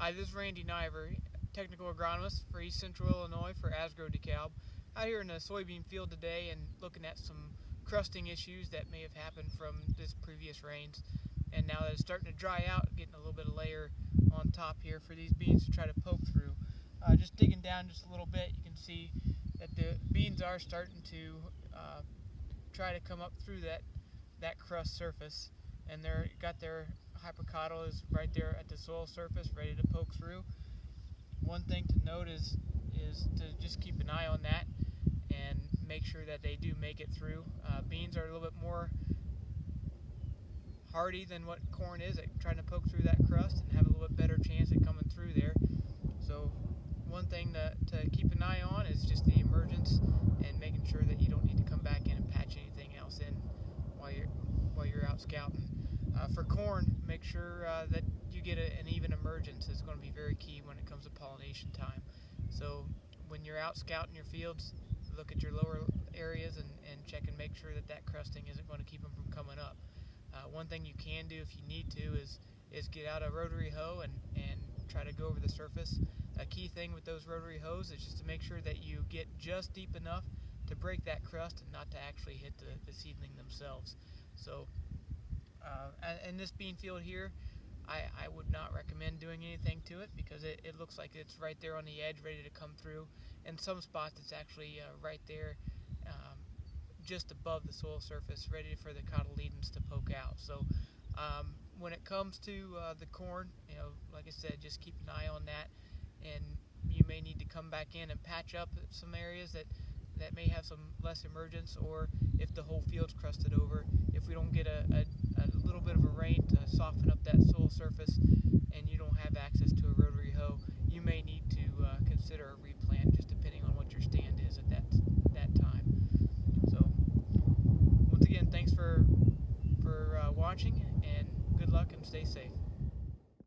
Hi, this is Randy Niver, technical agronomist for East Central Illinois for DeKalb. Out here in the soybean field today and looking at some crusting issues that may have happened from this previous rains. And now that it's starting to dry out, getting a little bit of layer on top here for these beans to try to poke through. Just digging down just a little bit, you can see that the beans are starting to try to come up through that crust surface, and they're got their hypocotyl is right there at the soil surface, ready to poke through. One thing to note is to just keep an eye on that and make sure that they do make it through. Beans are a little bit more hardy than what corn is at trying to poke through that crust and have a little bit better chance at coming through there. So one thing to keep an eye on is just the emergence and making sure that you don't need to come back in and patch anything else in while you're out scouting. For corn, make sure that you get an even emergence. It's going to be very key when it comes to pollination time. So when you're out scouting your fields, look at your lower areas and check and make sure that crusting isn't going to keep them from coming up. One thing you can do if you need to is get out a rotary hoe and try to go over the surface. A key thing with those rotary hoes is just to make sure that you get just deep enough to break that crust and not to actually hit the seedling themselves. So in this bean field here, I would not recommend doing anything to it because it looks like it's right there on the edge ready to come through. In some spots it's actually right there just above the soil surface, ready for the cotyledons to poke out. So when it comes to the corn, like I said, just keep an eye on that, and you may need to come back in and patch up some areas that may have some less emergence, or if the whole field's crusted over, if we don't get a little bit of a rain to soften up that soil surface and you don't have access to a rotary hoe, you may need to consider a replant, just depending on what your stand is at that time. So once again, thanks for